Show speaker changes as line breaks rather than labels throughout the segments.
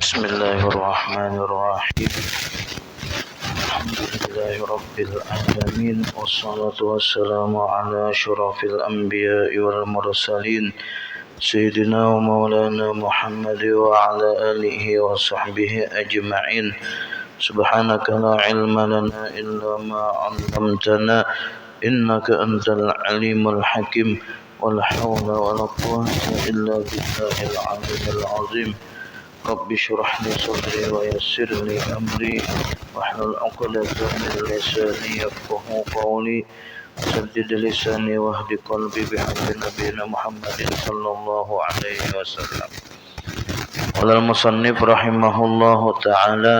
بسم الله الرحمن الرحيم. الحمد لله رب العالمين، والصلاة والسلام على أشرف الأنبياء والمرسلين سيدنا ومولانا محمد وعلى آله وصحبه أجمعين. سبحانك لا علم لنا إلا ما علمتنا إنك أنت العليم الحكيم. ولا حول ولا قوة إلا بالله العلي العظيم. رب اشرح لي صدري ويسر لي أمري واحلل عقدة من لساني يفقهوا قولي سدد لساني واهد قلبي بحق نبينا محمد صلى الله عليه وسلم. قال المصنف رحمه الله تعالى: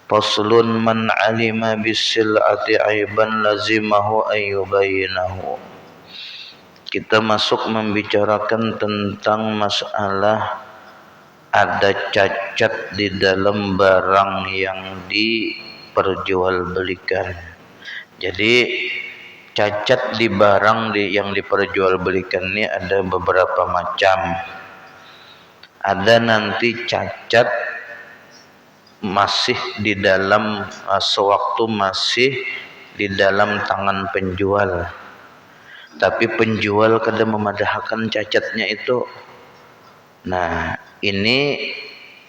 فصل من علم بالسلعة عيبا لزمه أن يبينه. Kita masuk membicarakan tentang masalah ada cacat di dalam barang yang diperjualbelikan. Jadi cacat di barang yang diperjualbelikan ini ada beberapa macam. Ada nanti cacat masih di dalam sewaktu masih di dalam tangan penjual, tapi penjual kada memadahkan cacatnya itu. Nah, ini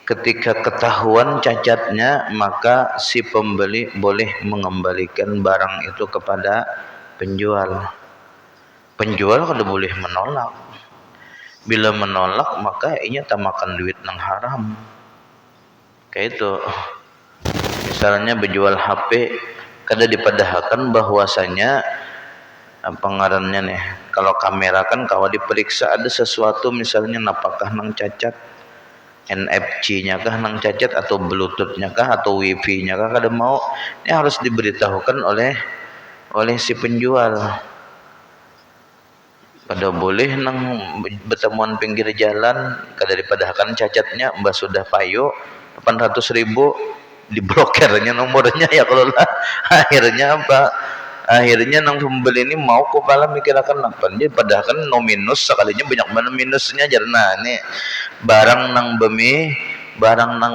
ketika ketahuan cacatnya, maka si pembeli boleh mengembalikan barang itu kepada penjual. Penjual kada boleh menolak. Bila menolak, maka inya tamakan duit nang haram. Kayak itu. Misalnya berjual HP, kada dipadahkan bahwasanya apa ngarannya nih, kalau kamera kan kalau diperiksa ada sesuatu misalnya apakah nang cacat, NFC-nya kah nang cacat, atau Bluetooth-nya kah, atau Wi-Fi-nya kah, kada mau, ini harus diberitahukan oleh si penjual. Kada boleh nang bertemuan pinggir jalan kada dipadahkan cacatnya, mbah sudah payo 800.000 diblokirnya nomornya ya kalau lah. Akhirnya nang pembeli ini mau kepala mikirakan apa dia, padahal kan no minus, sekalinya banyak mana minusnya. Jarna ini barang nang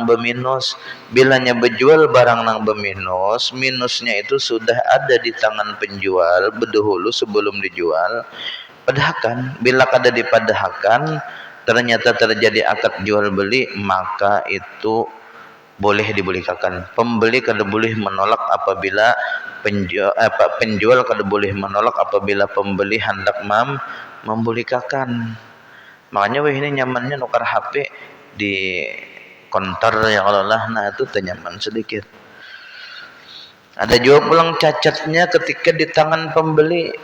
beminus, bilanya berjual barang nang beminus, minusnya itu sudah ada di tangan penjual berdahulu sebelum dijual. Padahkan bila kada dipadahkan ternyata terjadi akad jual beli, maka itu boleh dibelikan. Pembeli kada boleh menolak apabila penjual kada boleh menolak apabila pembeli hendak membelikan. Makanya ini nyamannya nukar HP di konter ya kalau lah, nah itu nyaman sedikit. Ada juga pulang cacatnya ketika di tangan pembeli,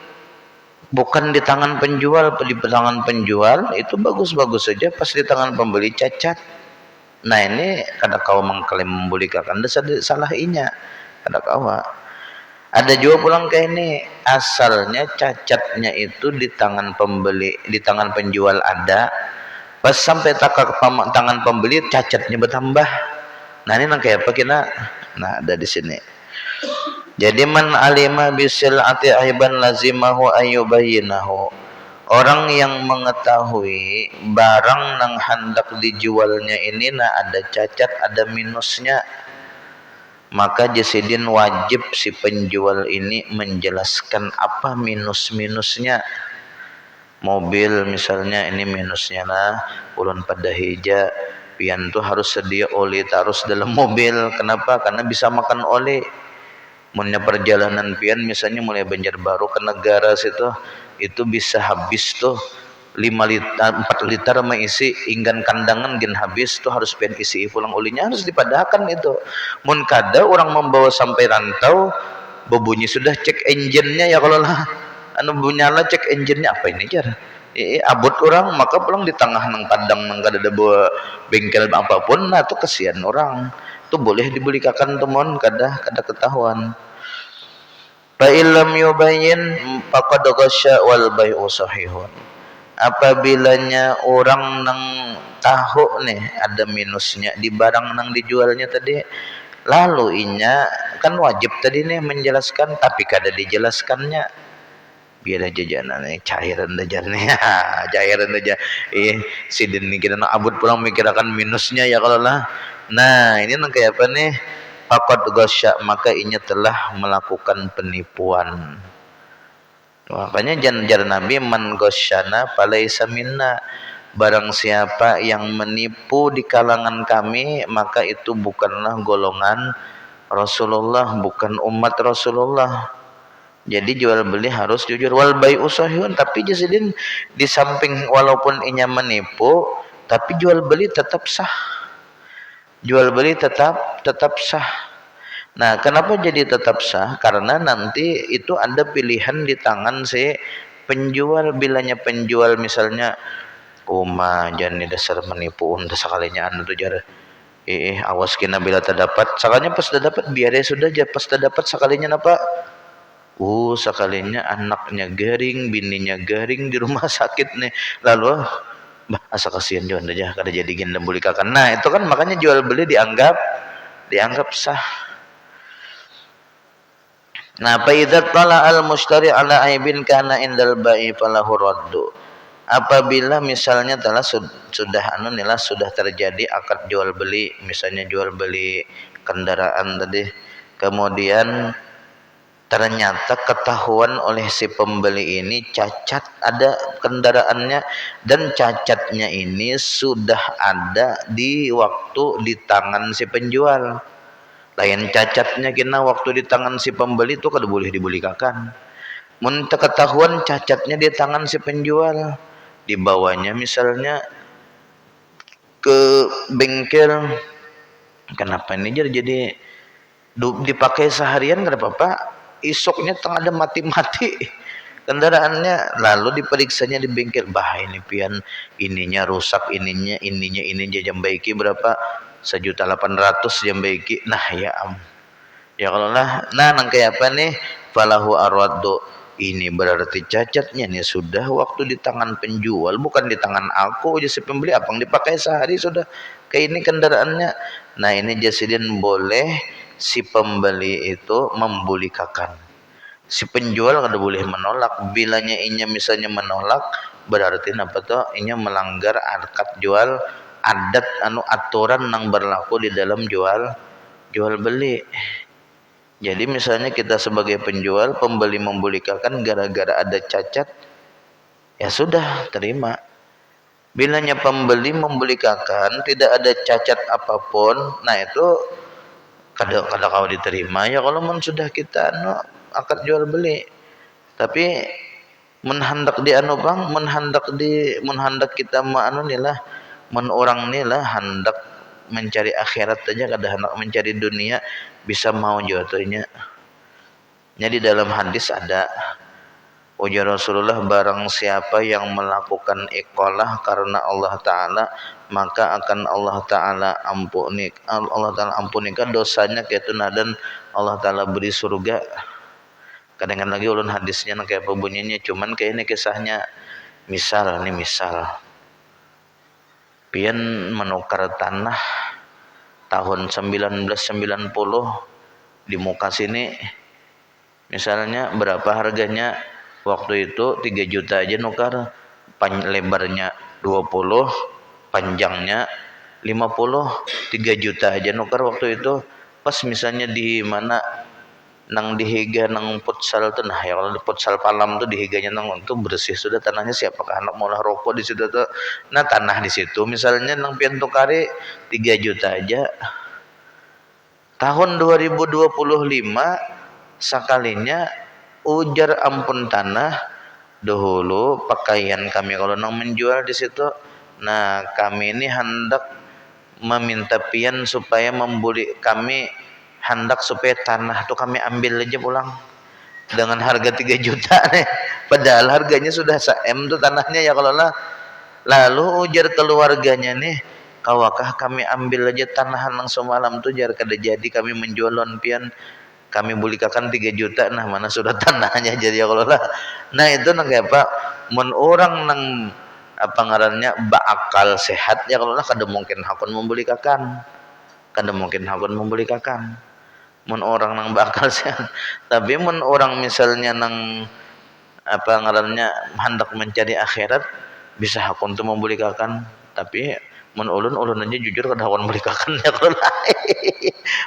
bukan di tangan penjual. Di tangan penjual itu bagus-bagus saja, pas di tangan pembeli cacat. Nah ini kada kau mengklaim membelikan, salah inya, kada kawa. Ada juga pulang kayak ini, asalnya cacatnya itu di tangan pembeli, di tangan penjual ada, pas sampai tangan pembeli cacatnya bertambah. Nah ini nang kayak apa kina? Nah ada di sini. Jadi man alima bisil'ati aiban lazimahu ayyubayyinahu. Orang yang mengetahui barang nang hendak dijualnya ini nah ada cacat, ada minusnya, maka jasidin wajib si penjual ini menjelaskan apa minus-minusnya. Mobil misalnya, ini minusnya lah ulun pada hija pian tuh harus sedia oli terus dalam mobil. Kenapa? Karena bisa makan oli. Munnya perjalanan pian misalnya mulai Banjarbaru ke negara situ, itu bisa habis tuh 5 liter 4 liter mengisi inggan kandangan gen habis tuh, harus pian isi pulang olinya, harus dipadahkan itu. Mun kada orang membawa sampai rantau berbunyi sudah cek engine-nya ya kalau lah anu bunyala cek engine-nya apa ini jar abot orang, maka pulang di tengah nang padang nang kada ada bawa bengkel apapun. Nah tuh kesian orang tuh, boleh dibelikan teman kada ketahuan. Fa illam yubayyin faqad ghasya wal bai'u sahihun. Apabilanya orang nang tahu nih ada minusnya di barang nang dijualnya tadi, lalu inya kan wajib tadi nih menjelaskan, tapi kada dijelaskannya. biar jajanan cairan dajarnya cairan aja si Deni kita abut pulang mikirakan minusnya ya kalau lah. Nah ini kayak apa nih, faqad ghasya, maka inya telah melakukan penipuan. Makanya janjar Nabi, man ghasyana falaisa minna, barang siapa yang menipu di kalangan kami maka itu bukanlah golongan Rasulullah, bukan umat Rasulullah. Jadi jual beli harus jujur. Wal bai'u sahihun, tapi jasidin di samping walaupun inya menipu tapi jual beli tetap sah. Jual beli tetap sah. Nah, kenapa jadi tetap sah? Karena nanti itu ada pilihan di tangan si penjual. Bilanya penjual misalnya jangan dasar menipu untuk sekalinya anu tuh jar. Awas kena bila terdapat. Sekalinya pas terdapat biar ya sudah aja pas terdapat sekalinya apa? Sekalinya anaknya garing, bininya garing di rumah sakit nih. Lalu asa kasihan John aja kada jadi gendam bulikakan. Nah, itu kan makanya jual beli dianggap sah. Nah, fa idza tala al mushtari ala aibin kana indal ba'i falahu raddu. Apabila misalnya telah sudah terjadi akad jual beli, misalnya jual beli kendaraan tadi, kemudian ternyata ketahuan oleh si pembeli ini cacat ada kendaraannya, dan cacatnya ini sudah ada di waktu di tangan si penjual. Lain cacatnya kena waktu di tangan si pembeli itu kada boleh dibulikakan. Mun ketahuan cacatnya di tangan si penjual, dibawanya misalnya ke bengkel, kenapa ini jadi dipakai seharian kada apa-apa, isoknya tengah ada mati-mati kendaraannya, lalu diperiksanya di bengkel, ini pian ininya rusak, ininya ini jam baiki berapa, 1.800.000 jam baiki. Nah ya kalau lah, nang kayak apa nih, falahu arwaddu, ini berarti cacatnya nih sudah waktu di tangan penjual, bukan di tangan aku aja si pembeli, apang dipakai sehari sudah kayak ini kendaraannya. Nah ini jasidin boleh si pembeli itu membulikakan, si penjual kada boleh menolak. Bilanya inya misalnya menolak, berarti apa tuh, inya melanggar akad jual, adat aturan yang berlaku di dalam jual beli. Jadi misalnya kita sebagai penjual, pembeli membulikakan gara-gara ada cacat, ya sudah terima. Bilanya pembeli membulikakan tidak ada cacat apapun, nah itu kada kau diterima ya kalau sudah kita akad jual beli. Tapi menhandak di menhandak kita nilah, orang nilah hendak mencari akhirat aja, kada hendak mencari dunia, bisa mau jatuhnya. Jadi dalam hadis ada ujar Rasulullah, barang siapa yang melakukan iqalah karena Allah Ta'ala, maka akan Allah Ta'ala ampunikan dosanya kaitu dan Allah Ta'ala beri surga. Kadang lagi ulun hadisnya kayak apa bunyinya, cuman kayak ini kisahnya. Misal pian menukar tanah tahun 1990 di muka sini, misalnya berapa harganya waktu itu, 3 juta aja nukar, lebarnya 20, panjangnya 50, 3 juta aja nukar waktu itu. Pas misalnya di mana nang dihiga nang futsal tuh, nah ya kalau di futsal Palam tuh dihiganya nang itu bersih sudah tanahnya, siapakah anak mau rokok di situ tuh. Nah tanah di situ misalnya nang pian tukari 3 juta aja, tahun 2025 sekalinya ujar ampun tanah dahulu pakaian kami kalau nang menjual di situ. Nah kami ini hendak meminta pian supaya membuli kami, hendak supaya tanah tuh kami ambil aja pulang dengan harga 3 juta nih, padahal harganya sudah 1 M tuh tanahnya ya kalau lah. Lalu ujar keluarganya nih, kawakah kami ambil aja tanahan yang semalam tuh, jar kada jadi kami menjualon pian, kami bulikakan 3 juta, nah mana sudah tanahnya jadi ya kalau lah. Nah itu nang kayak apa, mun orang nang apa ngarannya bakal sehat ya kalau lah, kada mungkin hakun membulikakan, mun orang nang bakal sehat. Tapi mun orang misalnya nang apa ngarannya hendak mencari akhirat bisa hakun tuh membulikakan, tapi mun ulun aja jujur kada hakun bulikakan ya kalau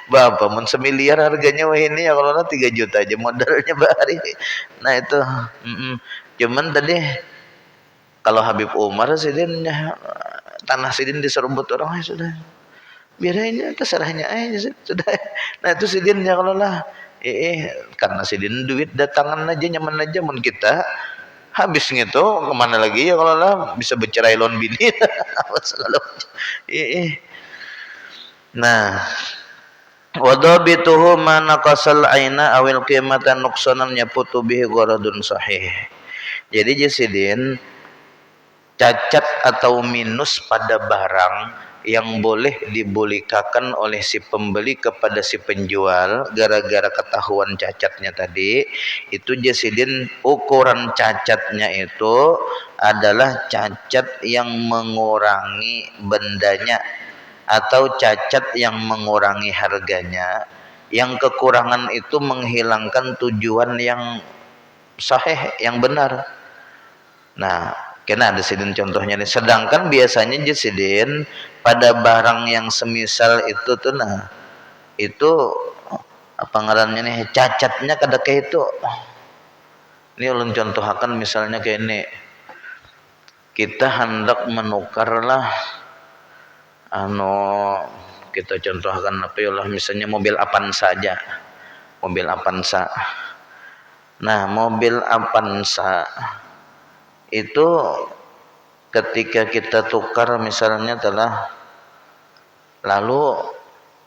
bapak mun semiliar harganya wah ini ya kalau 3 juta aja modalnya bahari. Nah itu cuman tadi kalau Habib Umar sidin tanah sidin diserobot orang ya sudah biarnya terserahnya aja sudah. Nah itu sidin ya kalau lah karena sidin duit datangan aja nyaman aja mun kita habis gitu kemana lagi ya kalau lah bisa bercerai lawan bini selalu nah wadhabituhu ma naqasal aina awil qimatan nuqsanan yaputu bihi gharadun sahih. Jadi jasidin cacat atau minus pada barang yang boleh dibulikakan oleh si pembeli kepada si penjual gara-gara ketahuan cacatnya tadi, itu jasidin ukuran cacatnya itu adalah cacat yang mengurangi bendanya atau cacat yang mengurangi harganya, yang kekurangan itu menghilangkan tujuan yang sahih, yang benar. Nah, kena ada sidin contohnya nih. Sedangkan biasanya jasidin pada barang yang semisal itu tuh nah itu apa ngarannya nih cacatnya kada kayak itu. Ini ulun contohakan misalnya kayak ini. Kita hendak menukarlah kita contohkan apa ya lah misalnya mobil Avanza saja. Mobil Avanza. Nah, mobil Avanza itu ketika kita tukar misalnya telah lalu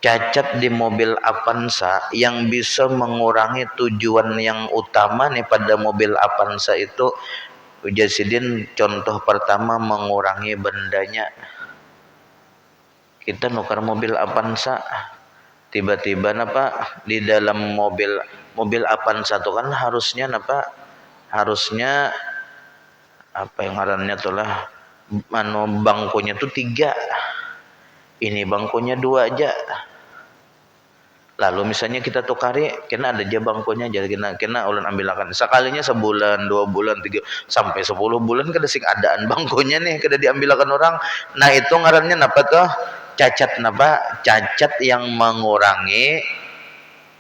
cacat di mobil Avanza yang bisa mengurangi tujuan yang utama nih pada mobil Avanza itu jasidin contoh pertama mengurangi bendanya. Kita nukar mobil Avanza tiba-tiba napa di dalam mobil Avanza itu kan harusnya apa yang ngarannya tuh lah bangkunya tuh 3, ini bangkunya 2 aja. Lalu misalnya kita tukari kena ada aja bangkunya jadi kena ulun ambilakan sekalinya sebulan 2 bulan 3 sampai 10 bulan kada sing adaan bangkunya nih kada diambilakan orang. Nah itu ngarannya napa tuh cacat yang mengurangi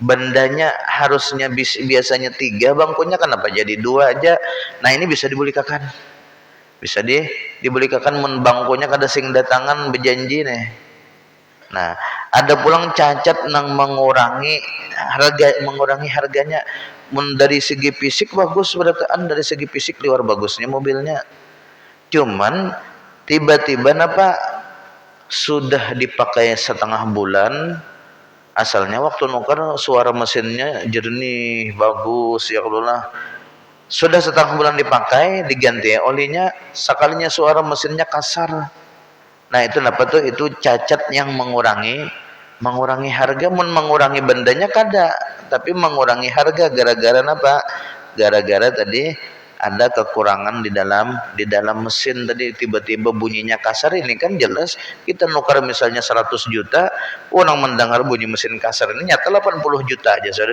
bendanya, harusnya biasanya 3 bangkunya kenapa jadi 2 aja. Nah ini bisa dibulikakan, bisa dibulikakan mun bangkunya kada sing datangan berjanji nih. Nah ada pulang cacat nang mengurangi harganya. Mun dari segi fisik bagus berataan, dari segi fisik luar bagusnya mobilnya, cuman tiba-tiba sudah dipakai setengah bulan, asalnya waktu nukar suara mesinnya jernih bagus ya Allah, sudah setengah bulan dipakai diganti olinya sekalinya suara mesinnya kasar. Nah itu itu cacat yang mengurangi harga. Mun mengurangi bendanya kada, tapi mengurangi harga gara-gara tadi ada kekurangan di dalam mesin tadi, tiba-tiba bunyinya kasar. Ini kan jelas kita nukar misalnya 100 juta, orang mendengar bunyi mesin kasar ini nyata 80 juta aja sudah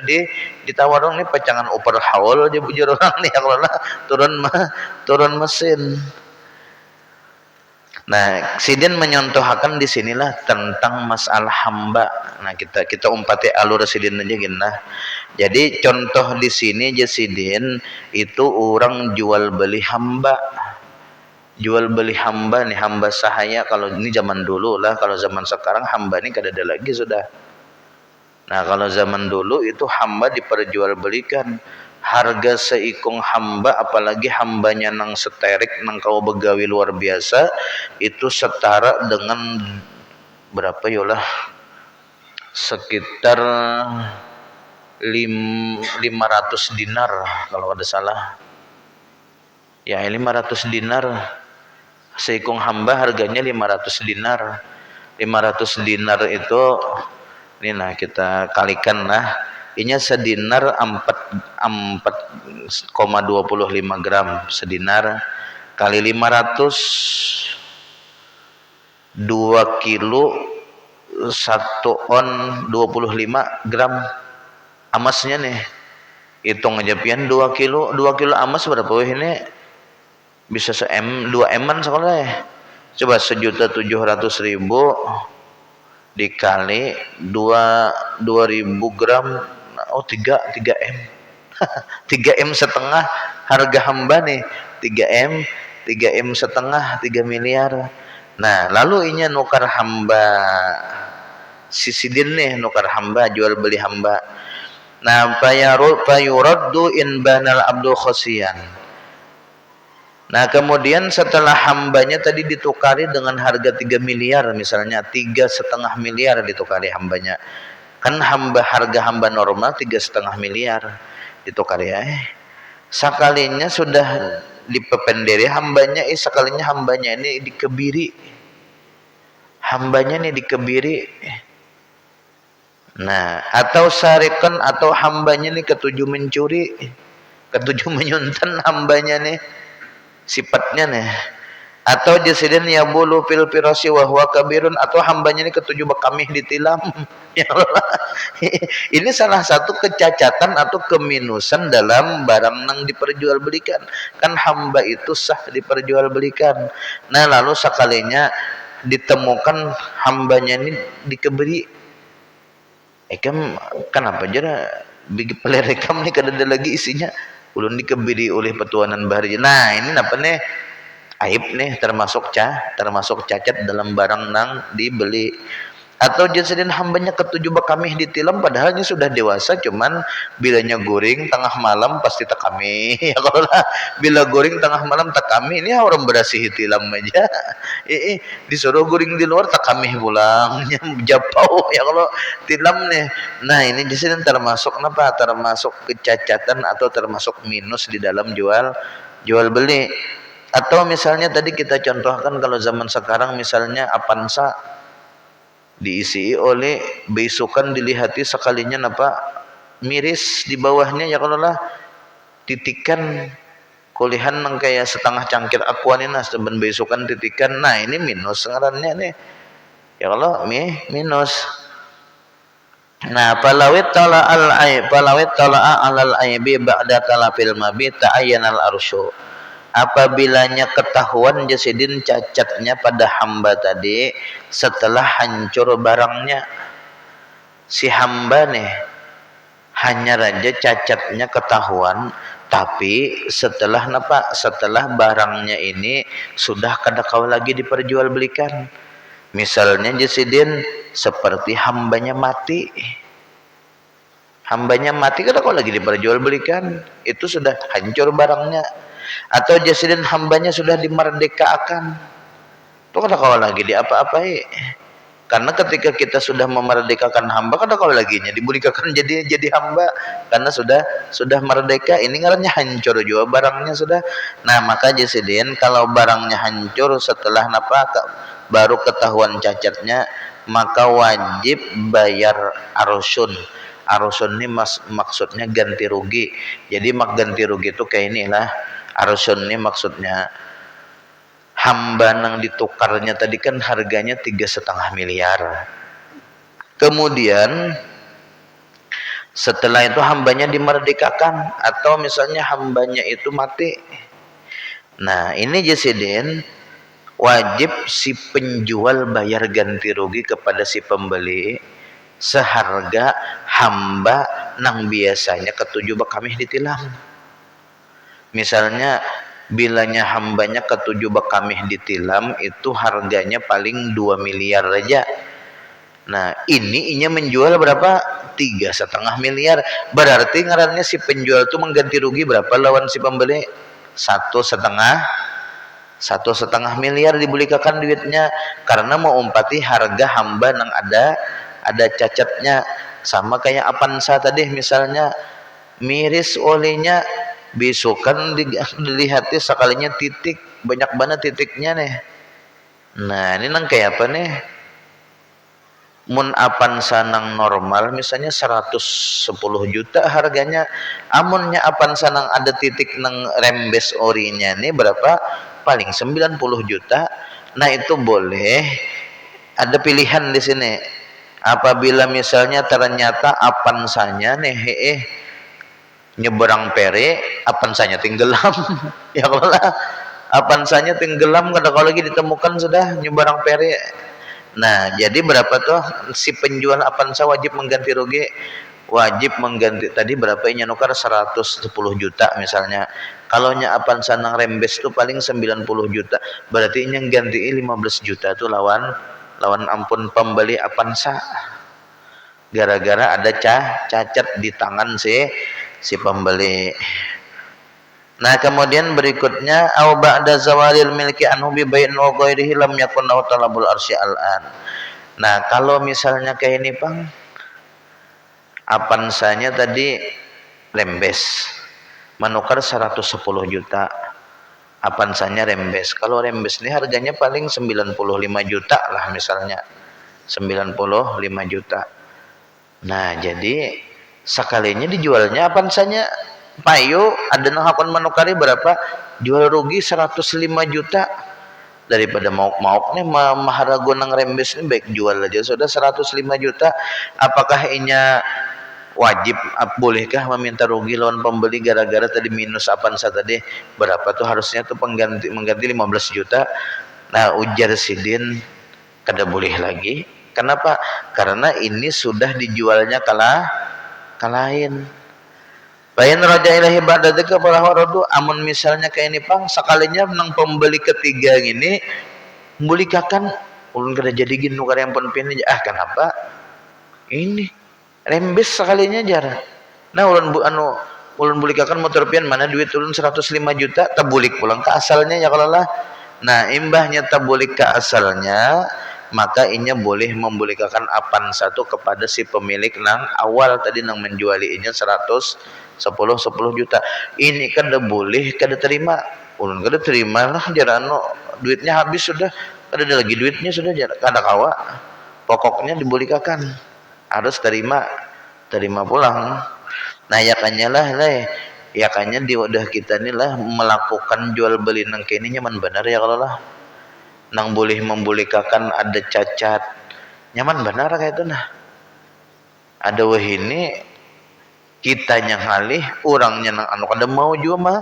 ditawar orang ini pacangan overhaul aja bujur orang nih kalau turun mesin. Nah, sidin menyontohakan di sinilah tentang masalah hamba. Nah, kita umpati alur sidin aja gini. Jadi contoh di sini aja sidin itu orang jual beli hamba. Jual beli hamba nih, hamba sahaya kalau ini zaman dulu lah, kalau zaman sekarang hamba ini kada ada lagi sudah. Nah, kalau zaman dulu itu hamba diperjualbelikan. Harga seikung hamba, apalagi hambanya nang seterik nang kau begawi luar biasa, itu setara dengan berapa yolah sekitar 500 dinar kalau ada salah ya, 500 dinar seikung hamba harganya 500 dinar. 500 dinar itu ini nah kita kalikan lah, ini sedinar 4,25 gram sedinar kali 500 2 kilo 1 on 25 gram emasnya nih hitung aja pian 2 kilo emas berapa ini bisa 2 eman sekolah ya. Coba 1.700.000 dikali 2.000 gram, oh 3 M 3 M setengah harga hamba nih, 3 M setengah 3 miliar. Nah lalu inya nukar hamba sisidin nih, nukar hamba jual beli hamba. Nah fayuraddu in banal abdu khosian. Nah kemudian setelah hambanya tadi ditukari dengan harga 3 miliar misalnya, 3,5 miliar ditukari hambanya. Kan harga hamba normal 3,5 miliar ditukari ya. Sekalinya sudah dipependeri hambanya, sekalinya hambanya ini dikebiri. Hambanya ini dikebiri. Nah, atau sarikan atau hambanya ini ketujuh mencuri, ketujuh menyuntan hambanya nih. Sifatnya nih, atau jasidin ya bulu fil firasi wa huwa kabirun, atau hambanya ini ketujuh bekamih ditilam. Ya Allah. Ini salah satu kecacatan atau keminusan dalam barang yang diperjualbelikan. Kan hamba itu sah diperjualbelikan. Nah lalu sekalinya ditemukan hambanya ini dikeberi, kenapa jera bigi pelerekam nih kada ada lagi isinya, ulun dikebiri oleh petuanan bahari. Nah ini apa nih, aib nih, termasuk cacat dalam barang nang dibeli. Atau jasadin hambanya ketujuh bekamih ditilam, padahalnya sudah dewasa, cuman bilanya goring tengah malam pasti tak kami. Ya kalau lah bila goring tengah malam tak kami, ini orang berasih tilam aja. Disuruh goring di luar tak kami pulang, japau ya kalau tilam nih. Nah ini jasadin termasuk apa? Termasuk kecacatan atau termasuk minus di dalam jual beli. Atau misalnya tadi kita contohkan kalau zaman sekarang misalnya Avanza diisi oleh besukan dilihati sekalinya apa miris di bawahnya, ya kalau lah titikan kulihan nang kayak setengah cangkir akuanina seben besukan titikan. Nah ini minus ngarannya nih, ya kalau minus. Nah palawit tala alal aibi ba'da talafil mabi ta'ayyanal arsyu. Apabilanya ketahuan jasidin cacatnya pada hamba tadi setelah hancur barangnya, si hamba nih hanya raja cacatnya ketahuan, tapi setelah barangnya ini sudah kada kau lagi diperjualbelikan. Misalnya jasidin seperti hambanya mati kada kau lagi diperjualbelikan, itu sudah hancur barangnya. Atau jasidin hambanya sudah dimerdekakan, itu kada kau lagi diapa-apai. Karena ketika kita sudah memerdekakan hamba, kada kau lagi dibulikakan jadi hamba, karena sudah merdeka. Ini ngarannya hancur juga barangnya sudah. Nah maka jasidin kalau barangnya hancur setelah baru ketahuan cacatnya, maka wajib bayar arsun. Arsun ini maksudnya ganti rugi. Jadi ganti rugi itu kayak inilah. Arsun ini maksudnya hamba nang ditukarnya tadi kan harganya 3,5 miliar. Kemudian setelah itu hambanya dimerdekakan, atau misalnya hambanya itu mati. Nah ini jasidin wajib si penjual bayar ganti rugi kepada si pembeli seharga hamba nang biasanya ketujuh bekamih ditilam. Misalnya bilanya hambanya ketujuh bekamih ditilam itu harganya paling 2 miliar aja. Nah ini inya menjual berapa? 3,5 miliar. Berarti ngarannya si penjual itu mengganti rugi berapa lawan si pembeli? 1,5 miliar dibulikakan duitnya, karena mau umpati harga hamba nang ada cacatnya. Sama kayak Avanza tadi misalnya miris olinya, besukan dilihati sekalinya titik, banyak banget titiknya nih. Nah ini nang kayak apa nih, mun Avanza nang normal misalnya 110 juta harganya, amunnya Avanza nang ada titik nang rembes orinya nih berapa? Paling 90 juta. Nah itu boleh ada pilihan di sini. Apabila misalnya ternyata Avanzanya nih nyeberang pere apansanya tenggelam. Ya kalau lah apansanya tenggelam kalau lagi ditemukan sudah nyeberang pere. Nah jadi berapa tuh si penjual apansa wajib mengganti rugi, wajib mengganti tadi berapa nya nukar 110 juta misalnya. Kalau nya apansa nang rembes tuh paling 90 juta, berarti nya ganti 15 juta tuh lawan ampun pembeli apansa, gara-gara ada cacat di tangan si pembeli. Nah kemudian berikutnya au ba'da zawalil milki anhu bi bai'in wa ghairihi lam yakun lahu talabul arsy al-an. Nah kalau misalnya kayak ini Bang, apansanya tadi rembes menukar 110 juta, apansanya rembes. Kalau rembes ini harganya paling 95 juta lah misalnya, 95 juta. Nah jadi sekalinya dijualnya apansanya payu ada nang hakon menukari berapa, jual rugi 105 juta, daripada mau-mau nih maharago nang rembes ini baik jual aja sudah 105 juta. Apakah inya wajib, bolehkah meminta rugi lawan pembeli gara-gara tadi minus apansa tadi berapa tuh harusnya tuh mengganti 15 juta. Nah ujar sidin kada boleh lagi. Kenapa? Karena ini sudah dijualnya kalahin. Bayan raja ilahi ba'da dzalika falahu radu. Amun misalnya kayak ini Pang, sekalinya nang pembeli ketiga ini membolikakan ulun kada jadi gini nukar yang pun pini. Kenapa? Ini rembes sekalinya jarang. Nah ulun bolikakan motor pian mana duit ulun 105 juta tabulik pulang ke asalnya ya kalau lah. Nah imbahnya tabulik ke asalnya, maka inya boleh membolikakan apan satu kepada si pemilik nang awal tadi nang menjuali inya 10 juta. Ini kada boleh kada terima, ulun kada terima lah jarano duitnya habis sudah, kada ada lagi duitnya sudah kada kawa, pokoknya dibolikakan harus terima pulang. Nah yakannya lah yakannya di wadah kita ni lah melakukan jual beli nang kini nyaman benar ya kalau lah nang boleh membolikakan ada cacat nyaman benar kayak itu. Nah ada wah ini kitanya ngalih orangnya nang anu kada mau juga mah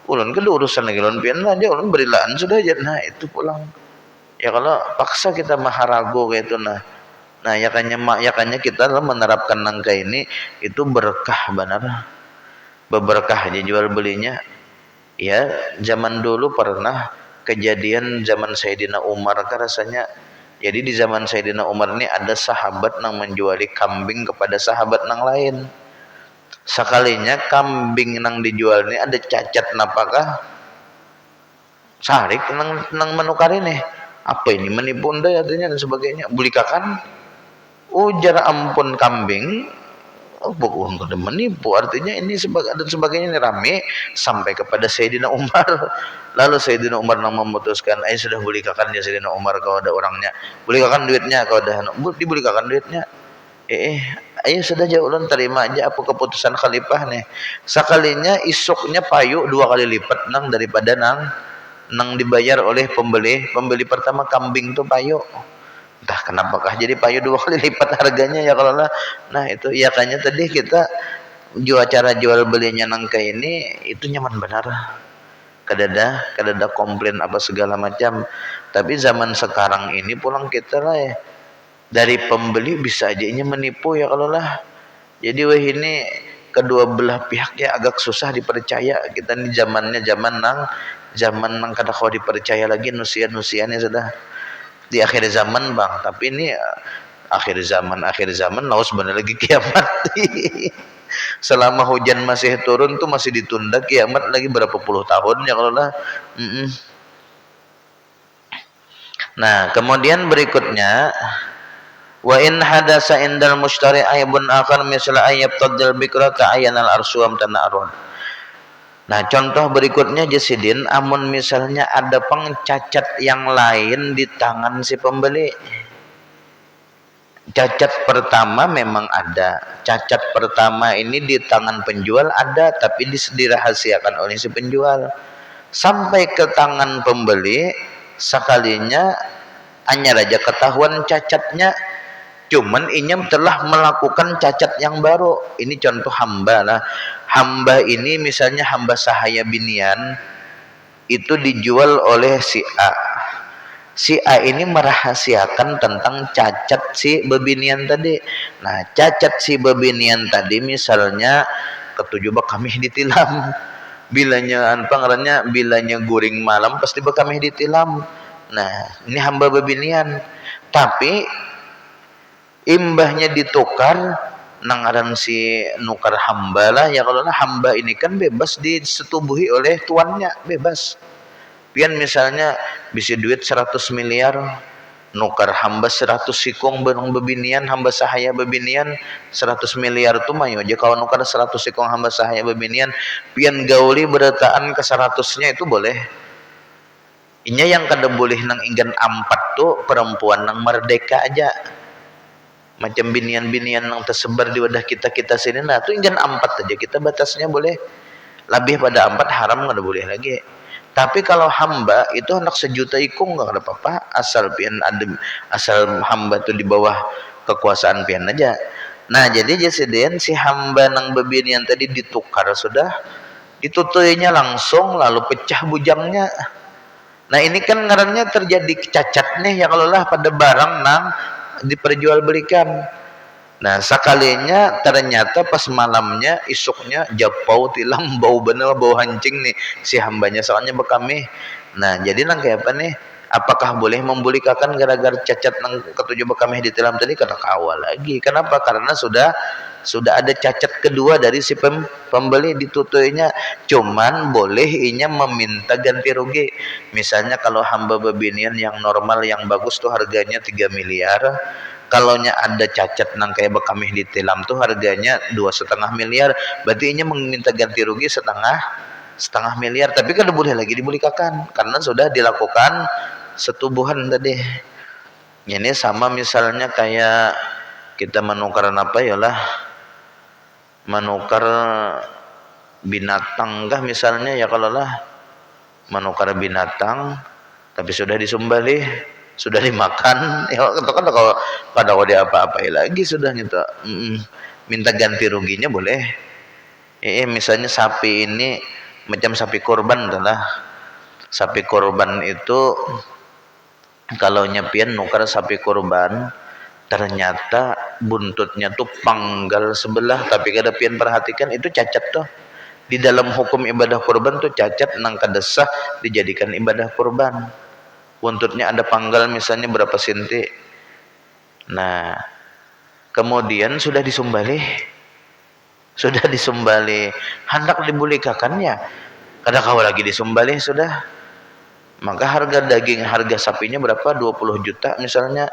ulun kada urusan lagi ulun pian lah dia ulun berilaan sudah aja. Nah itu pulang ya kalau paksa kita maharago kayak itu. Nah yakannya kita menerapkan nangka ini itu berkah benar, berkah aja jual belinya. Ya zaman dulu pernah kejadian zaman Sayyidina Umar kan rasanya. Jadi di zaman Sayyidina Umar ini ada sahabat nang menjuali kambing kepada sahabat nang lain. Sekalinya kambing nang dijual ini ada cacat napakah sarik nang menukar ini. Apa ini menipu anda artinya dan sebagainya. Bolikakan ujar ampun kambing, bukan kada menipu artinya ini dan sebagainya ini rame sampai kepada Sayyidina Umar. Lalu Sayyidina Umar nang memutuskan, sudah bolikakan dia Sayyidina Umar kalau ada orangnya, bolikakan duitnya kalau ada dibolikakan duitnya. Ayo sudah aja ulun terima aja apa keputusan khalifah nih. Sekalinya isuknya payu 2 kali lipat nang daripada nang dibayar oleh pembeli pertama kambing tuh payu. Entah kenapakah jadi payu 2 kali lipat harganya ya kalau lah. Nah itu ya kayaknya tadi kita cara jual belinya nangka ini itu nyaman benar. Kadada komplain apa segala macam. Tapi zaman sekarang ini pulang kita lah ya, dari pembeli bisa aja ini menipu ya kalau lah. Jadi wah ini kedua belah pihak ya agak susah dipercaya. Kita ini zaman nang kada kau dipercaya lagi nusian-nusiannya sudah di akhir zaman Bang. Tapi ini akhir zaman laos benar lagi kiamat. Selama hujan masih turun tuh masih ditunda, kiamat lagi berapa puluh tahun ya kalau lah. Nah kemudian berikutnya, wa in hadasa indal mushtari aibun akhar misal ayyabtadil bikra ta'ayyanal arsuam tana'arun. Nah contoh berikutnya jasidin, amun misalnya ada pengcacat yang lain di tangan si pembeli. Cacat pertama memang ada, cacat pertama ini di tangan penjual ada, tapi dirahasiakan oleh si penjual sampai ke tangan pembeli. Sekalinya hanya raja ketahuan cacatnya, cuman inya telah melakukan cacat yang baru. Ini contoh hamba lah. Hamba ini misalnya hamba sahaya binian itu dijual oleh si A. Si A ini merahasiakan tentang cacat si bebinian tadi. Nah, cacat si bebinian tadi misalnya ketujuh kami ditilam. Bilanya pangrannya bilanya guring malam pasti kami ditilam. Nah, ini hamba bebinian. Tapi imbahnya ditukar nangaran si nukar hamba lah ya, kalau hamba ini kan bebas disetubuhi oleh tuannya, bebas. Pian misalnya bisa duit 100 miliar nukar hamba 100 sikong benang bebinian hamba sahaya bebinian 100 miliar tuh mah aja kalau nukar 100 sikong hamba sahaya bebinian pian gauli berataan ke 100-nya itu boleh. Inya yang kada boleh nang inggan ampat tuh perempuan nang merdeka aja. Macam binian-binian yang tersebar di wadah kita sini, nah tuh inggan ampat aja kita batasnya boleh. Lebih pada ampat haram nggak boleh lagi. Tapi kalau hamba itu anak sejuta ikung nggak ada apa-apa, asal pian ada, asal hamba itu di bawah kekuasaan pian aja. Nah jadi jasiden si hamba nang bebinian tadi ditukar sudah, ditutuinya langsung lalu pecah bujangnya. Nah ini kan ngarannya terjadi cacat nih ya kalau lah pada barang nang diperjualbelikan. Nah sekalinya ternyata pas malamnya isuknya japau tilam bau bener bau hancing nih si hambanya soalnya bekami. Nah jadi nang kayak apa nih, apakah boleh membulikakan gara-gara cacat nang ketujuh bekami ditilam tadi? Kata kawal lagi. Kenapa? Karena sudah ada cacat kedua dari si pembeli ditutuinya. Cuman boleh inya meminta ganti rugi. Misalnya kalau hamba bebinian yang normal yang bagus tuh harganya 3 miliar. Kalau nya ada cacat nang kayak bekamih ditilam tuh harganya 2,5 miliar, berarti inya meminta ganti rugi setengah miliar. Tapi kan boleh lagi dibulikakan karena sudah dilakukan setubuhan tadi. Ini sama misalnya kayak kita menukar apa ya lah, menukar binatang kah misalnya ya, kalau lah menukar binatang tapi sudah disembelih, sudah dimakan ya kan kalau dia apa-apai lagi sudah gitu. Minta ganti ruginya boleh. Misalnya sapi ini macam sapi korban adalah sapi korban itu kalau nyepian nukar sapi korban ternyata buntutnya tuh panggal sebelah, tapi kada pian perhatikan itu cacat tuh. Di dalam hukum ibadah korban tuh cacat nang kadesah dijadikan ibadah korban. Buntutnya ada panggal misalnya berapa senti. Nah, kemudian sudah disembelih, hendak dibulikakannya. Kada kau lagi disembelih sudah. Maka harga sapinya berapa? 20 juta misalnya.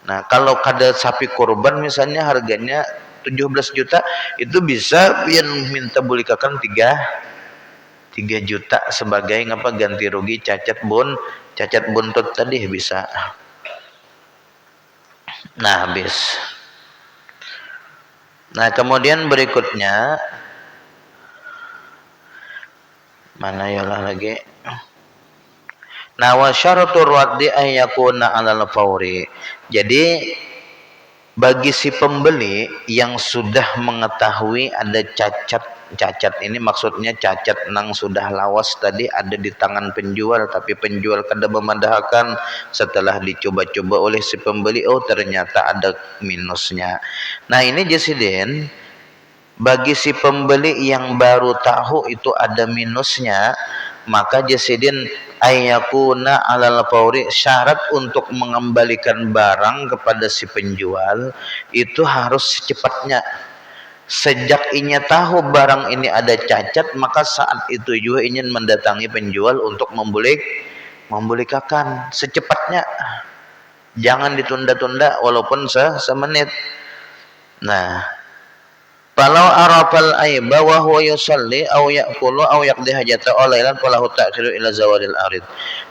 Nah, kalau kada sapi korban misalnya harganya 17 juta, itu bisa pian minta bulikakan 3 juta sebagai ngapa ganti rugi cacat buntut tadi bisa. Nah habis. Nah kemudian berikutnya mana ya lah lagi. Nah wa syaratur raddi ay yakuna 'alal fauri. Jadi bagi si pembeli yang sudah mengetahui ada cacat ini maksudnya cacat nang sudah lawas tadi ada di tangan penjual, tapi penjual kada memandahkan, setelah dicoba-coba oleh si pembeli, oh ternyata ada minusnya. Nah ini jasiden bagi si pembeli yang baru tahu itu ada minusnya, maka jasiden ayakuna alal fauri, syarat untuk mengembalikan barang kepada si penjual itu harus secepatnya. Sejak inya tahu barang ini ada cacat, maka saat itu juga ingin mendatangi penjual untuk membulikakan secepatnya. Jangan ditunda-tunda walaupun semenit. Nah, kalau arafal aiba wa huwa yusalli aw ya'kulu aw yaqdi hajata olailan falahu ta'khiru ila zawadil arid.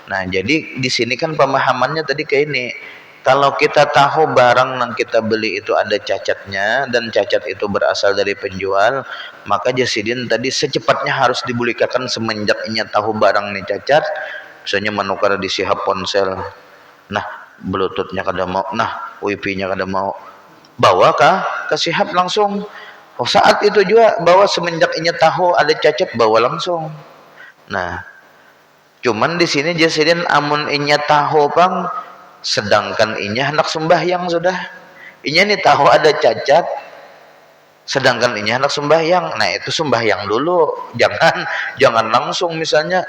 Nah, jadi di sini kan pemahamannya tadi kayak ini. Kalau kita tahu barang yang kita beli itu ada cacatnya dan cacat itu berasal dari penjual, maka jasidin tadi secepatnya harus dibulikakan semenjak inya tahu barang ini cacat. Misalnya menukar di sihab ponsel. Nah, bluetoothnya kada mau, nah wifi-nya kada mau. bawa ke Sihab langsung. Oh, saat itu juga bawa, semenjak inya tahu ada cacat bawa langsung. Nah, cuman di sini jasidin amun inya tahu bang, sedangkan inya hendak sembahyang sudah. Inya nih tahu ada cacat, sedangkan inya hendak sembahyang. Nah, itu sembahyang dulu. Jangan langsung misalnya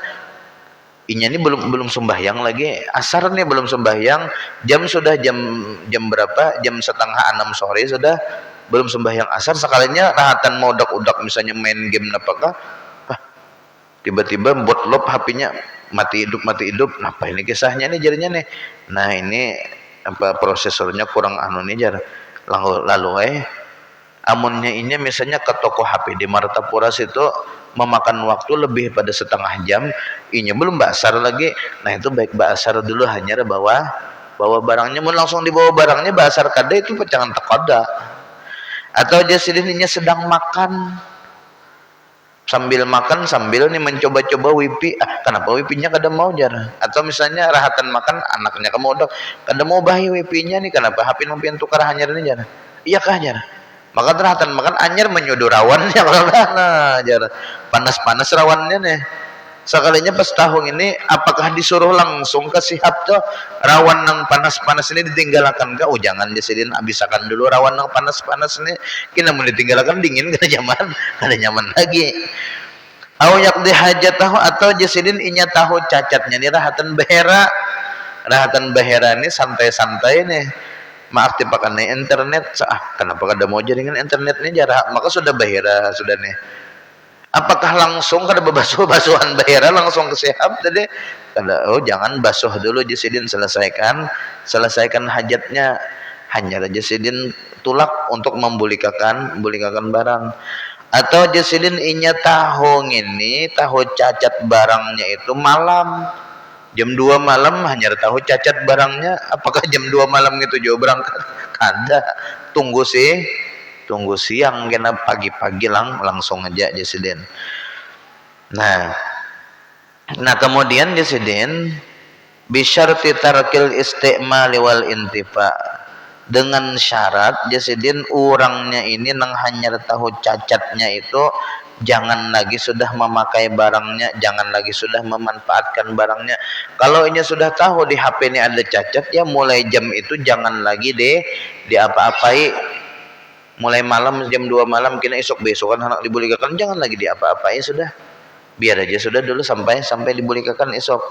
inya ini belum sembahyang lagi, asar nih belum sembahyang, jam berapa, jam setengah 6 sore sudah belum sembahyang asar, sekalinya rahatan mau udak-udak misalnya main game apakah, tiba-tiba botlop HP-nya mati hidup. Apa ini kisahnya nih jadinya nih. Nah, ini apa, prosesornya kurang anu nih jar. Lalu amunnya ini misalnya ke toko HP di Martapura situ memakan waktu lebih pada setengah jam, inya belum basar lagi. Nah, itu baik basar dulu, hanya bawa barangnya. Mau langsung dibawa barangnya basar kada, itu pecangan takoda. Atau jasidininya sedang makan, sambil makan sambil nih mencoba-coba wifi. Kenapa wifinya kada mau jar? Atau misalnya rahatan makan anaknya kemodok, kada mau bahi wifinya nih, kenapa HP nompian tukar hanyar nih jar? Iya kah jar? Maka rahatan makan anyar menyudur rawannya kalau nah jar. Panas-panas rawannya nih. Sekalinya pas tahun ini apakah disuruh langsung ke Sihab tuh rawan yang panas-panas ini ditinggalkan kah? Oh, jangan jasidin, abisakan dulu rawan yang panas-panas ini. Kina mau ditinggalkan dingin kada nyaman lagi. Au yakdi hajatahu, atau jasidin inya tahu cacatnya nih rahatan behera. Rahatan behera ini santai-santai nih. Maaf dipakai internet. Kenapa kada mau jaringan internet nih jarak? Maka sudah behera sudah nih. Apakah langsung kada basuhan bahira langsung ke Sihab tadi? Kada. Oh, jangan basuh dulu jasidin, selesaikan hajatnya. Hanya jasidin tulak untuk membulikakan barang. Atau jasidin inya tahu ini, tahu cacat barangnya itu malam. Jam 2 malam hanya tahu cacat barangnya. Apakah jam 2 malam itu jauh berangkat? Kada. Tunggu siang, kena pagi-pagi langsung aja jasidin. Nah kemudian jasidin bisyarti tarkil istimali wal intifa, dengan syarat jasidin orangnya ini nang hanya tahu cacatnya itu jangan lagi sudah memakai barangnya, jangan lagi sudah memanfaatkan barangnya. Kalau ini sudah tahu di HP ini ada cacat, ya mulai jam itu jangan lagi di apa-apai. Mulai malam jam 2 malam kena esok besokan anak dibulikakan, jangan lagi di apa-apain sudah. Biar aja sudah dulu sampai dibulikakan esok.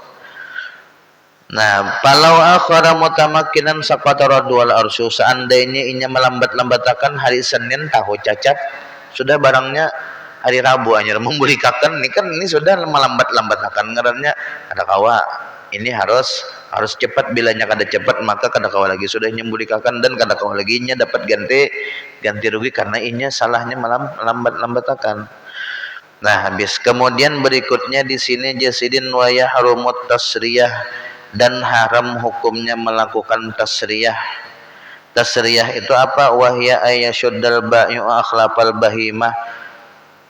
Nah, palau akhara mutamakkinan saqata radwal arsyu, seandainya inya melambat-lambatakan hari Senin tahu cacat, sudah barangnya hari Rabu hanya membulikakan, ini kan ini sudah melambat-lambatakan ngarannya ada kawa. Ini harus cepat, bilanya kada cepat maka kada kawa lagi sudah nyembulikakan, dan kada kawa lagi nya dapat ganti rugi karena inya salahnya melambat-lambatakan. Nah, habis kemudian berikutnya di sini jasidin wa yahrumut tasriyah, dan haram hukumnya melakukan tasriyah. Tasriyah itu apa? Wahya ayasyuddal bai'u akhlafal bahimah,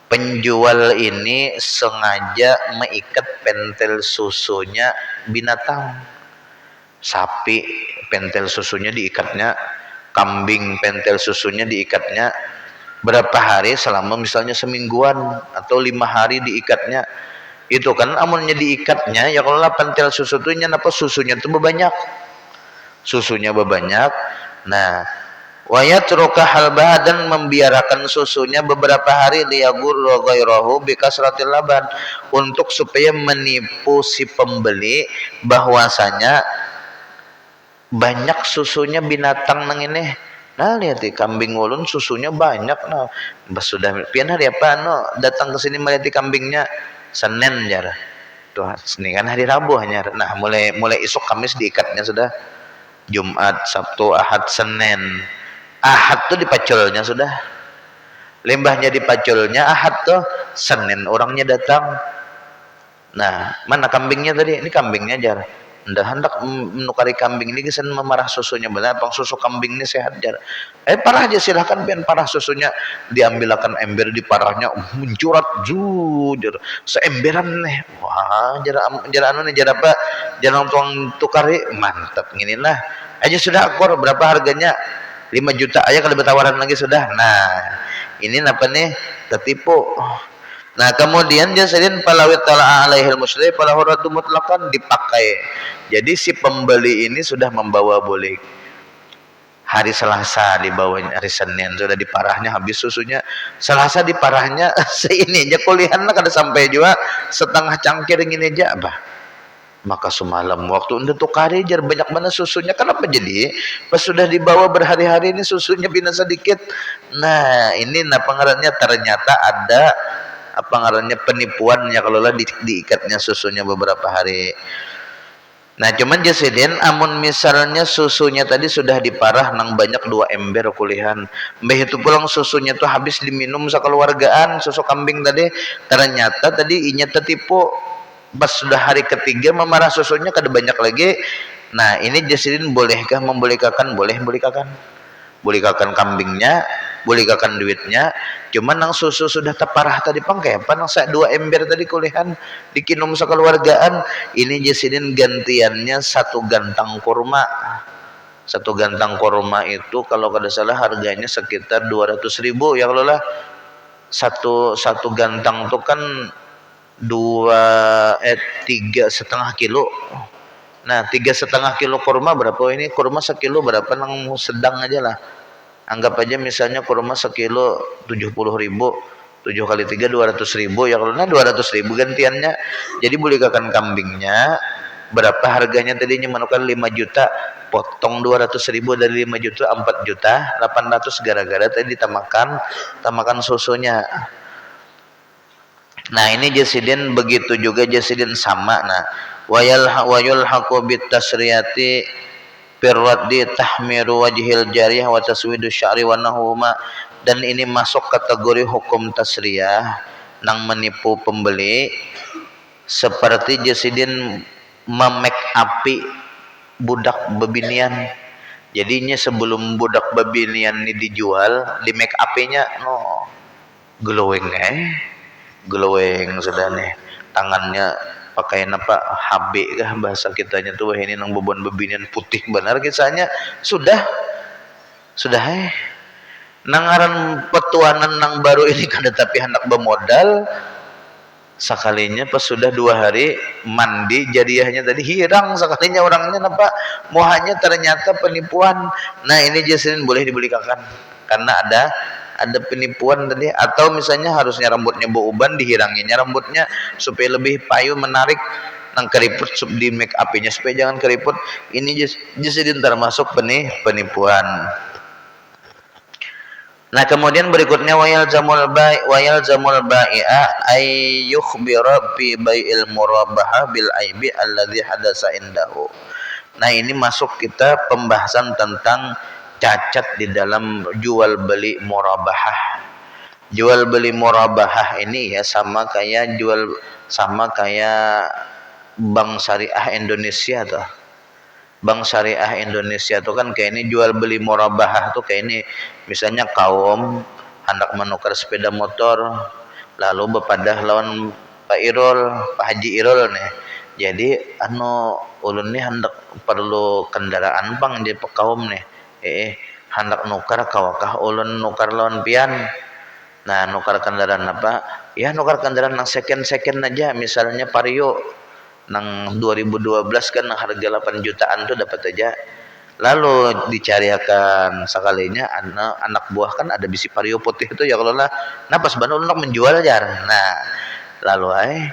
penjual ini sengaja mengikat pentil susunya binatang. Sapi pentil susunya diikatnya, kambing pentil susunya diikatnya berapa hari, selama misalnya semingguan atau 5 hari diikatnya. Itu kan amunnya diikatnya ya kalau pentil susu itu apa, susunya itu banyak. Nah, wayatruka halbah, dan membiarkan susunya beberapa hari, liyagurra ghairahu bikasratil laban, untuk supaya menipu si pembeli bahwasanya banyak susunya binatang nang ini. Nah, lihat di kambing ulun susunya banyak. Nah, sudah pian hari apa datang ke sini melihat kambingnya Senin jar. Tuh, ini kan hari Rabu hanya. Nah, mulai esok Kamis diikatnya sudah. Jumat, Sabtu, Ahad, Senin. Ahad tuh dipaculnya sudah. Limbahnya dipaculnya Ahad tuh, Senin orangnya datang. Nah, mana kambingnya tadi? Ini kambingnya jar. Hendak menukari kambing ini kesan memarah susunya, benar pang susu kambing ini sehat jar. Parah aja silahkan, biar parah susunya, diambilkan ember di parahnya mencurat jujur seemberan nih. Wah, jar anu nih, jar apa, jar tuang tukari mantap, inilah aja sudah akor berapa harganya. 5 juta aja kalau bertawaran lagi sudah. Nah, ini apa nih? Tertipu. Nah, kemudian jasadin palawit tala'a alaihil musyrif falahu raddu mutlaqan, dipakai. Jadi si pembeli ini sudah membawa boleh. Hari Selasa dibawanya, hari Senin sudah diparahnya habis susunya. Selasa diparahnya seini aja kuliahnya kada sampai juga setengah cangkir gini aja apa. Maka semalam waktu untuk jar banyak mana susunya, kenapa jadi pas sudah dibawa berhari-hari ini susunya bina sedikit. Nah, ini pengarannya ternyata ada apa ngarannya penipuan ya, kalau lah diikatnya susunya beberapa hari. Nah, cuman jasidin amun misalnya susunya tadi sudah diparah nang banyak 2 ember kulihan. Mbah itu pulang susunya tuh habis diminum sakeluargaan, susu kambing tadi. Ternyata tadi inya tertipu. Pas sudah hari ketiga memarah susunya kada banyak lagi. Nah, ini jasidin bolehkah membolehkan? Boleh bolehkan. Bolehkan kambingnya, bolehkan duitnya. Cuman nang susu sudah teparah tadi pangkai apa nang 2 ember tadi kulihan dikinum sakeluargaan, ini jasidin gantiannya 1 gantang kurma. 1 gantang kurma itu kalau kada salah harganya sekitar 200.000 ya, kalau lah satu gantang tuh kan 3,5 kilo. Nah, 3,5 kilo kurma berapa ini? Kurma sekilo berapa nang sedang aja lah. Anggap aja misalnya kurma sekilo 70.000, 7 kali 3 200.000 ya, kalau 200.000 gantiannya. Jadi bolehkan kambingnya berapa harganya tadinya menukan 5 juta, potong 200.000 dari 5 juta 4 juta 800 gara-gara tadi tamakan susunya. Nah, ini jasidin begitu juga jasidin sama. Nah, wayul haqubit tasriyati firraddi tahmiru wajhil jariyah wa taswidu sya'ri wa nahuma. Dan ini masuk kategori hukum tasriyah nang menipu pembeli, seperti jasidin memek api budak bebinian. Jadinya sebelum budak bebinian ini dijual, di make up-nya glowing glowing sudah nih, tangannya pakai apa HB kah bahasa kitanya tuh, ini nang bebon bebinian putih benar kisahnya. Sudah nangaran petuanan nang baru ini kada tapi hendak bermodal sekalinya pas sudah 2 hari mandi jadiahnya tadi hilang sekalinya orangnya napa mohanya ternyata penipuan. Nah, ini jasidin boleh dibelikan karena ada penipuan tadi. Atau misalnya harusnya rambutnya bauban dihiranginya rambutnya supaya lebih payu menarik nang keriput di make up-nya supaya jangan keriput. Ini jasidin termasuk penipuan. Nah, kemudian berikutnya wayal zamul bai'a ay yukhbira bi bai'il murabaha bil aibi alladhi hadasa indahu. Nah, ini masuk kita pembahasan tentang cacat di dalam jual beli murabahah. Jual beli murabahah ini ya sama kayak Bank Syariah Indonesia tuh. Bank Syariah Indonesia tuh kan kayak ini jual beli murabahah tuh kayak ini, misalnya kaum hendak menukar sepeda motor lalu bepadah lawan Pak Haji Irul nih. Jadi ulun nih hendak perlu kendaraan bang di kaum nih. Hendak nukar kawakah ulun nukar lawan pian. Nah, nukar kendaraan apa? Ya nukar kendaraan yang second aja, misalnya Vario nang 2012 kan harga 8 jutaan tuh dapat aja. Lalu dicariakan sekalinya anak buah kan ada bisi Vario putih itu ya, kalau lah napas bandul nak menjual jar. Nah, lalu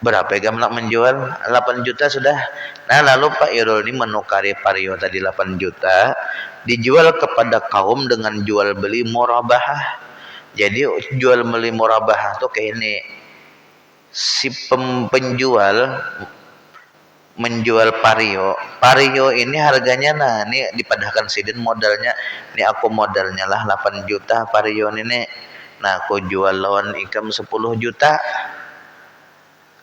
berapa ya nak menjual 8 juta sudah. Nah, lalu Pak Irul ini menukari Vario tadi 8 juta dijual kepada kaum dengan jual beli murabahah. Jadi jual beli murabahah tuh kayak ini, si penjual menjual Vario ini harganya, nah ini dipadahkan sidin modalnya, ini aku modalnya lah 8 juta Vario ini. Nah, aku jual lawan income 10 juta.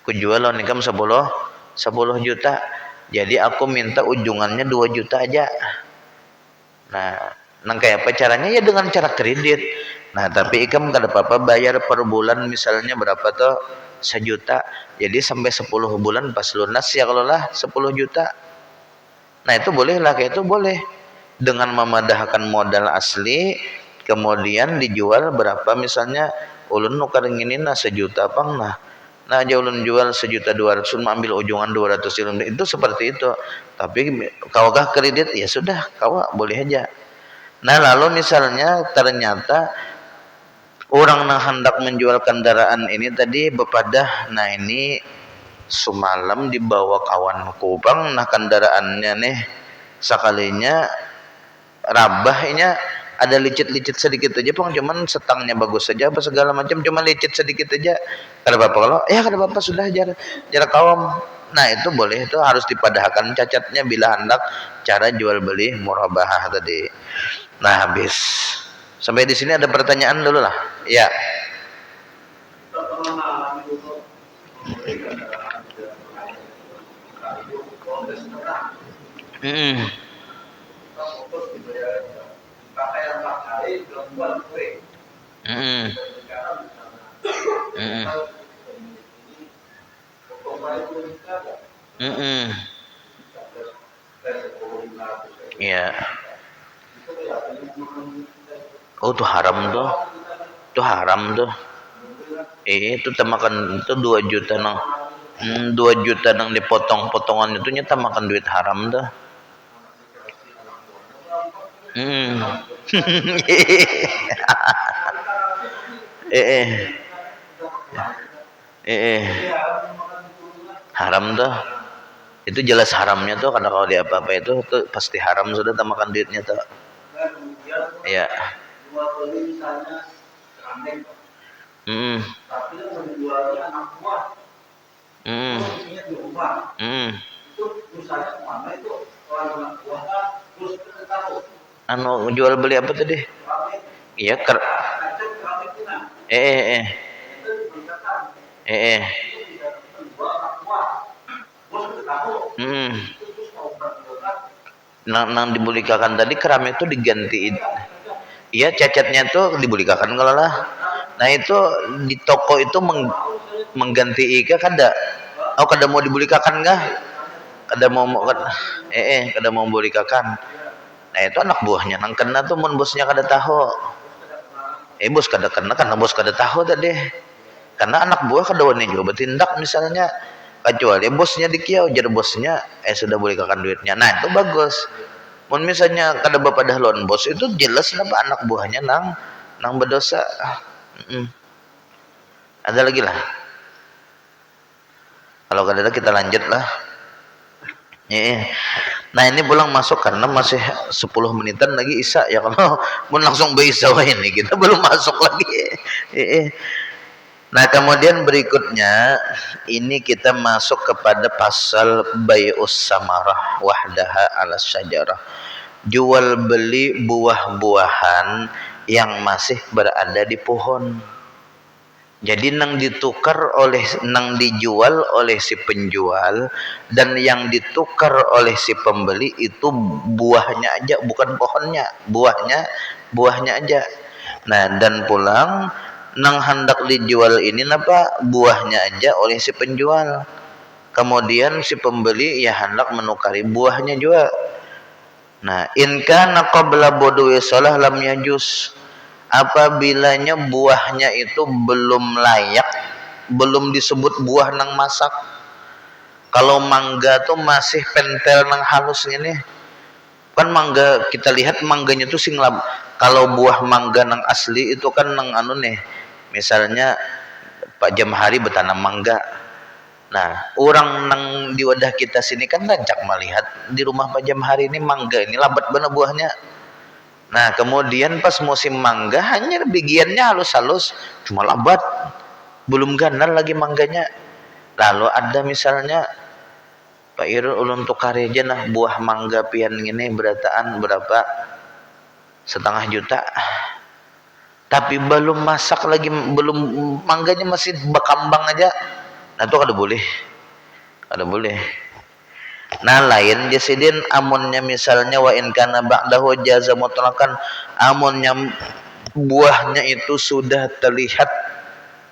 Aku jual lawan income 10 juta. Jadi aku minta ujungannya 2 juta aja. Nah, nang kayak apa caranya? Ya dengan cara kredit. Nah, tapi ikam kada apa-apa bayar per bulan misalnya berapa tuh? 1 juta. Jadi sampai 10 bulan pas lunas ya, kalau lah 10 juta. Nah, itu boleh lah, kayak itu boleh. dengan memadahkan modal asli, kemudian dijual berapa, misalnya ulun nukar nginina 1 juta pang nah aja ulun jual 1.200.000, ambil ujungan 200 itu seperti itu. Tapi kawakah kredit, ya sudah kawak boleh aja. Nah lalu misalnya ternyata orang yang hendak menjual kendaraan ini tadi bepadah, nah ini semalam dibawa kawan kubang, nah kendaraannya nih sekalinya rabahnya ada licit-licit sedikit aja pang, cuman setangnya bagus saja apa segala macam, cuma licit sedikit aja, kada apa-apa. Kalau ya kada apa-apa, sudah jarak kawam. Nah itu boleh, itu harus dipadahkan cacatnya bila hendak cara jual beli murabahah tadi. Nah habis sampai di sini ada pertanyaan dulu lah ya. Ya. Oh itu haram tuh. Itu haram tuh. Itu temakan itu 2 juta nang 2 juta nang dipotong-potongan itu nyata makan duit haram tuh. Haram tuh. Itu jelas haramnya tuh, karena kalau dia apa-apa itu tuh pasti haram sudah, makan duitnya tuh. Iya. Anu jual beli apa tadi? Iya nang dibulikakan tadi keramik itu digantiin. Iya cacatnya tuh dibulikakan kalau lah. Nah itu di toko itu mengganti ika kada. Oh kada mau dibulikakan kah? Kada mau kada mau bulikakan. Nah itu anak buahnya nang kena tuh, mun bosnya kada tahu. Bos kada kena karena bos kada tahu tadi. Karena anak buah kada wani juga bertindak misalnya, kecuali bosnya dikiau jar bosnya sudah bulikakan duitnya. Nah itu bagus. Mun misalnya kada bapadah lawan bos, itu jelas napa anak buahnya nang berdosa. Ada lagi lah. Kalau kada ada kita lanjut lah. Nah ini pulang masuk karena masih 10 menitan lagi isya ya. Kalau mun langsung beisa ini kita belum masuk lagi. Nah kemudian berikutnya ini kita masuk kepada pasal bai'us samarah wahdaha ala syajarah, jual beli buah-buahan yang masih berada di pohon. Jadi nang ditukar oleh nang dijual oleh si penjual dan yang ditukar oleh si pembeli itu buahnya aja, bukan pohonnya, buahnya aja. Nah dan pulang nang hendak dijual ini napa buahnya aja oleh si penjual, kemudian si pembeli ya hendak menukari buahnya juga. Nah in kana qabla budui shalah lam yajuz, apabilanya buahnya itu belum layak, belum disebut buah nang masak. Kalau mangga tuh masih pentel nang halusnya nih, kan mangga kita lihat mangganya tuh singlab. Kalau buah mangga nang asli itu kan nang anu nih, misalnya Pak Jamhari bertanam mangga. Nah orang nang di wadah kita sini kan rancak melihat di rumah Pak Jamhari ini mangga ini labat bener buahnya. Nah kemudian pas musim mangga hanya bagiannya halus-halus, cuma labat, belum ganal lagi mangganya. Lalu ada misalnya Pak Irul ulun tukar aja nah buah mangga pian ini berataan berapa, 1,5 juta, tapi belum masak lagi, belum, mangganya masih berkambang aja. Nah itu kada boleh. Nah lain jasidin amunnya misalnya wa in kana ba'dahu jaza mutlaqan, amunnya buahnya itu sudah terlihat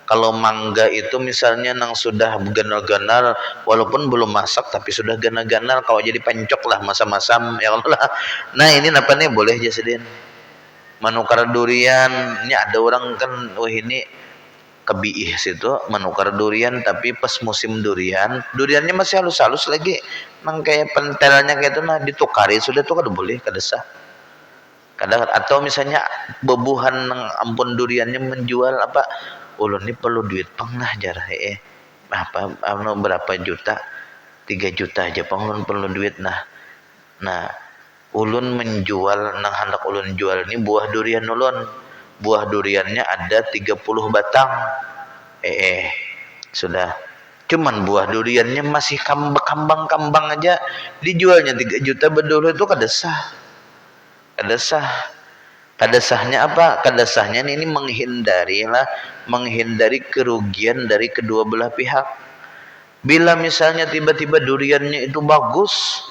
Kalau mangga itu misalnya nang sudah ganar-ganar walaupun belum masak tapi sudah ganar-ganar kalau jadi pencok lah masam-masam ya Allah. Nah ini apa nih boleh aja sedin. Manukar durian, ini ada orang kan wah ini kebiih situ menukar durian tapi pas musim duriannya masih halus-halus lagi nang kayak pentelnya kayak itu nah ditukari sudah tuh kada boleh kada sah kadang atau misalnya bebuhan nang ampun duriannya menjual apa ulun ini perlu duit pang nah jarah apa berapa juta 3 juta aja pang ulun perlu duit nah ulun menjual nang hendak ulun jual ini buah durian ulun buah duriannya ada 30 batang sudah cuman buah duriannya masih kambang-kambang aja dijualnya 3 juta bedul itu kada sah kada sahnya apa kada sahnya ini menghindari kerugian dari kedua belah pihak bila misalnya tiba-tiba duriannya itu bagus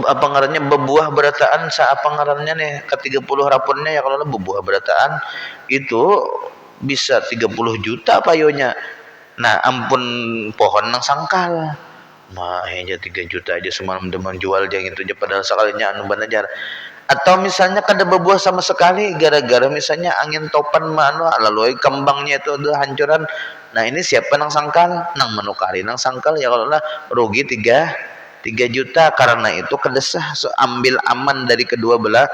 apa ngarannya bebuah berataan apa ngarannya nih ke 30 rapunnya ya kalau bebuah berataan itu bisa 30 juta payonya nah ampun pohon nang sangkal mah aja 3 juta aja semalam teman jual yang itu aja padahal sekalinya anu banajar atau misalnya kada bebuah sama sekali gara-gara misalnya angin topan mano lalu kembangnya itu udah hancuran nah ini siapa nang sangkal nang menukari nang sangkal ya kalau lah rugi 3 juta karena itu kedesah ambil aman dari kedua belah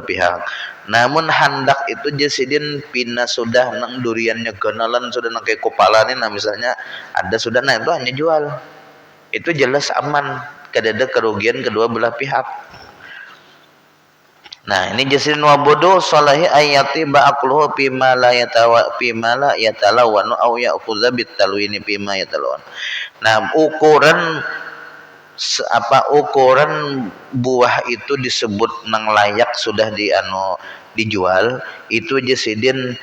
pihak namun hendak itu jasidin pina sudah nang duriannya ganalan sudah nang kayak kepala nih nah misalnya ada sudah nah itu hanya jual itu jelas aman kada ada kerugian kedua belah pihak nah ini jasidin wabodo salahi ayati ba'akluhu pima la yatalawanu au ya'khudha bitalwini pima yatalawan nah ukuran buah itu disebut nang layak sudah dijual itu jasidin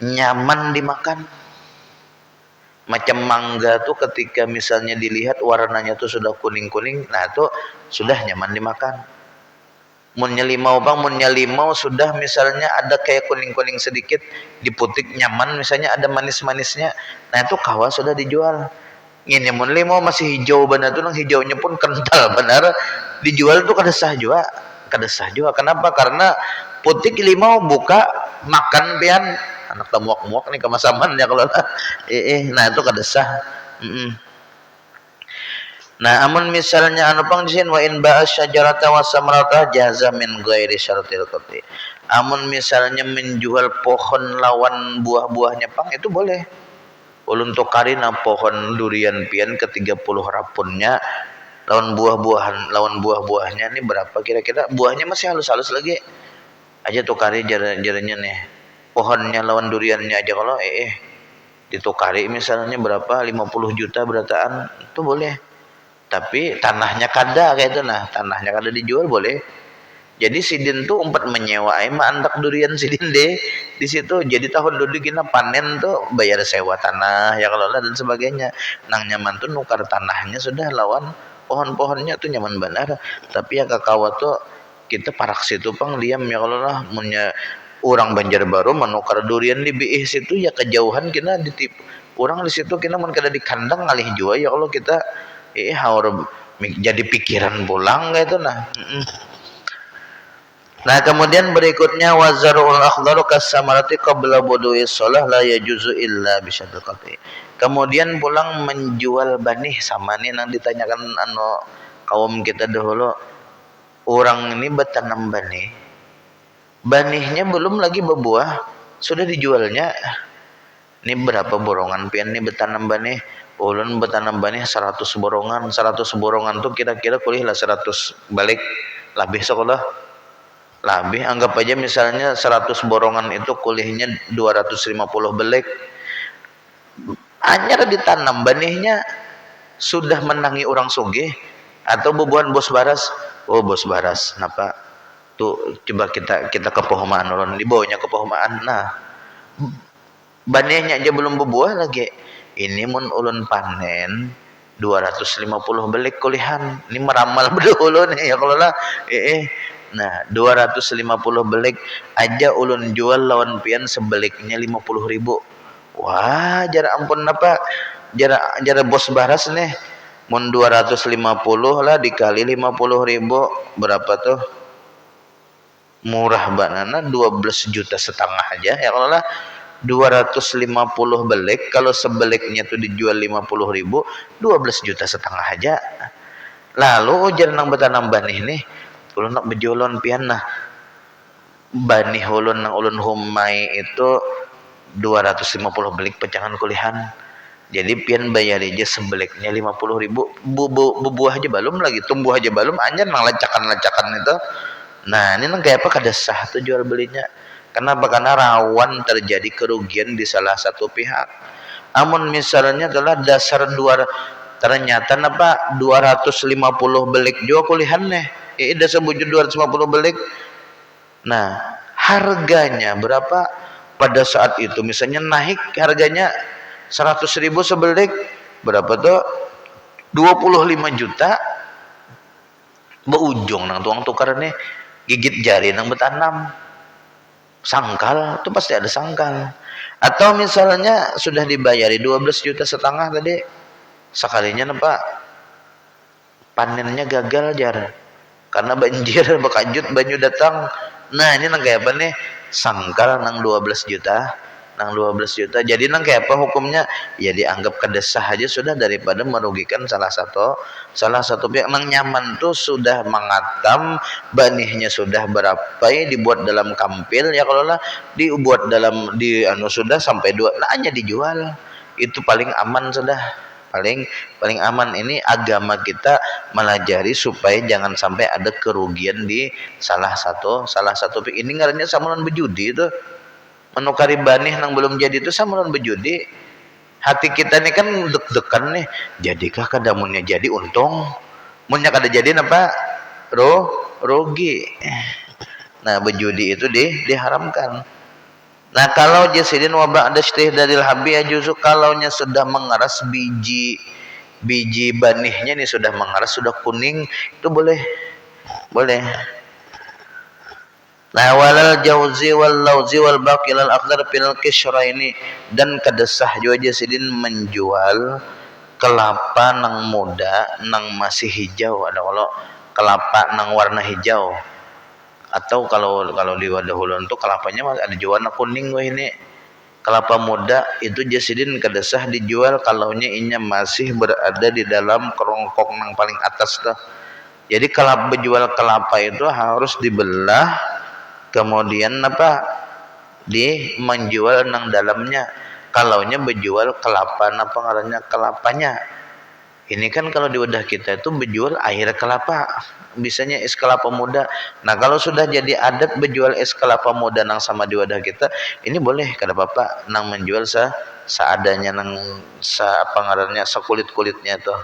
nyaman dimakan macam mangga tuh ketika misalnya dilihat warnanya tuh sudah kuning-kuning nah itu sudah nyaman dimakan munnya limau sudah misalnya ada kayak kuning-kuning sedikit diputik nyaman misalnya ada manis-manisnya nah itu kawa sudah dijual ini mun limau masih hijau benar tuh nang hijaunya pun kental benar dijual tuh kada sah juga kenapa karena putik limau buka makan pian anak tamuak-muak nih kemasaman ya kalau nah itu kada sah nah amun misalnya anu pang disin wa in ba'a syajarata wa samrata jaza min ghairi syaratil qati amun misalnya menjual pohon lawan buah-buahnya pang itu boleh ulun tukarina pohon durian pian ke 30 rapunnya lawan buah-buahnya ini berapa kira-kira buahnya masih halus-halus lagi aja tukari jaranya nih pohonnya lawan duriannya aja kalau ditukari misalnya berapa 50 juta berataan itu boleh tapi tanahnya kada kayak itu nah tanahnya kada dijual boleh jadi sidin tuh umpat menyewa andak durian sidin deh di situ jadi tahun dulu kita panen tuh bayar sewa tanah ya kalau dan sebagainya nang nyaman tuh nukar tanahnya sudah lawan pohon-pohonnya tuh nyaman benar tapi ya kakawa tuh kita parak situ pang diam ya kalau lah punya orang Banjarbaru menukar durian di BI situ ya kejauhan kita ditipu orang di situ kita mun kada di kandang ngalih jual ya kalau kita harus jadi pikiran pulang kayak itu nah kemudian berikutnya wazarul akhdaru kasamarati qabla budu'i shalah la yajuzu illa bisyadaqati kemudian pulang menjual banih sama nih nang ditanyakan kaum kita dahulu orang ini bertanam banihnya belum lagi berbuah sudah dijualnya ini berapa borongan pian nih bertanam banih ulun bertanam banih 100 borongan tuh kira-kira kuliah lah 100 balik lebih sekolah lebih anggap aja misalnya 100 borongan itu kuliahnya 250 belik hanya ditanam banihnya sudah menangi orang sugih atau bubuhan bos baras bos baras kenapa tuh coba kita ke Pohomaan ulun dibawanya ke Pohomaan nah banihnya aja belum berbuah lagi ini mun ulun panen 250 belik kulihan ini meramal bedul nih ya kalau lah Nah 250 belik aja ulun jual lawan pian sebeliknya 50.000. Wah jara ampun apa jara bos baras nih mun 250 lah dikali 50.000 berapa tuh, murah banana 12,5 juta aja ya. Kalau lah 250 belik, kalau sebeliknya tuh dijual 50.000, 12,5 juta aja. Lalu ujar nang betanam banih nih ulun nak bejolon pian nah banih ulun nang ulun humai itu 250 belik pecahan kulihan. Jadi pian bayar aja sebeliknya 50.000, buah aja belum lagi, tumbuh aja belum, anjir nang lacakan-lacakan itu. Nah ini nang kayak apa kada sah tuh jual belinya. Kenapa? Karena rawan terjadi kerugian di salah satu pihak. Amun misalnya adalah dasar ternyata apa 250 belik juga kulihan nih. Dasar bujur 250 belik. Nah, harganya berapa pada saat itu? Misalnya naik harganya 100.000 sebelik, berapa tuh? 25 juta. Beujung nang tuang tukar nih gigit jari nang betanam. Sangkal itu pasti ada sangkal. Atau misalnya sudah dibayari 12,5 juta tadi, sekalinya apa panennya gagal jar karena banjir bakajut banyu datang. Nah ini nang kayak apa nih, sangkal nang 12 juta, nang 12 juta. Jadi nang kayak apa hukumnya? Ya dianggap kedesah aja sudah daripada merugikan salah satu pihak. Nang nyaman tuh sudah mengatam, banihnya sudah berapa ya dibuat dalam kampil ya, kalau lah dibuat dalam sudah sampai 2 nah hanya dijual. Itu paling aman sudah. Paling aman. Ini agama kita melajari supaya jangan sampai ada kerugian di salah satu ini ngarannya samaran bejudi itu, menukari banih nang belum jadi itu samaran bejudi. Hati kita nih kan deg-degan nih, jadikah kadamunnya jadi untung, munnya kada jadi apa rugi. Nah bejudi itu diharamkan. Nah kalau jasidin wabak ada istihdadil habi ya justru kalaunya sudah mengeras biji banihnya nih sudah mengeras, sudah kuning, itu boleh. Nah walal jauzi wal lauzi wal baqil al akhdar fil kishra ini, dan kedesah juga jasidin menjual kelapa nang muda nang masih hijau. Ada kalau kelapa nang warna hijau, atau kalau di wadah ulun tuh kelapanya masih ada warna kuning. Wah ini kelapa muda itu jasidin kedesah dijual kalaunya inya masih berada di dalam kerongkong nang paling atas tuh. Jadi kalau berjual kelapa itu harus dibelah, kemudian apa menjual nang dalamnya. Kalaunya berjual kelapa apa ngarannya kelapanya. Ini kan kalau di wadah kita itu berjual air kelapa, bisanya es kelapa muda. Nah kalau sudah jadi adat berjual es kelapa muda nang sama di wadah kita, ini boleh kada apa-apa nang menjual seadanya nang apa ngarannya sekulit-kulitnya tuh.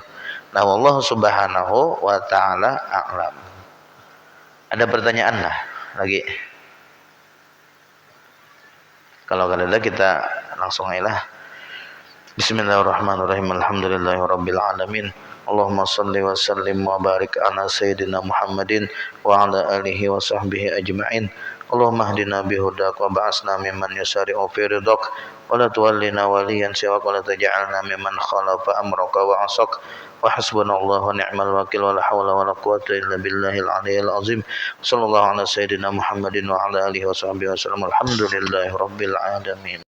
Nah wallahu subhanahu wa ta'ala a'lam. Ada pertanyaan lah lagi? Kalau kada ada kita langsung aja lah. Bismillahirrahmanirrahim. Alhamdulillahirabbil alamin. Allahumma shalli wa sallim wa barik ala sayyidina Muhammadin wa ala alihi wa sahbihi ajma'in. Allahumma hdina bihudaka wa ba'asna mimman yusari'u fi ridhak wa la tuwallina waliyan siwak wa la taj'alna mimman khalafa amraka wa asak. Wa hasbunallahu wa ni'mal wakil wa la hawla wa la quwwata illa billahil aliyyil azim. Sallallahu ala sayyidina Muhammadin wa ala alihi wa sahbihi wa sallam. Alhamdulillahirabbil alamin.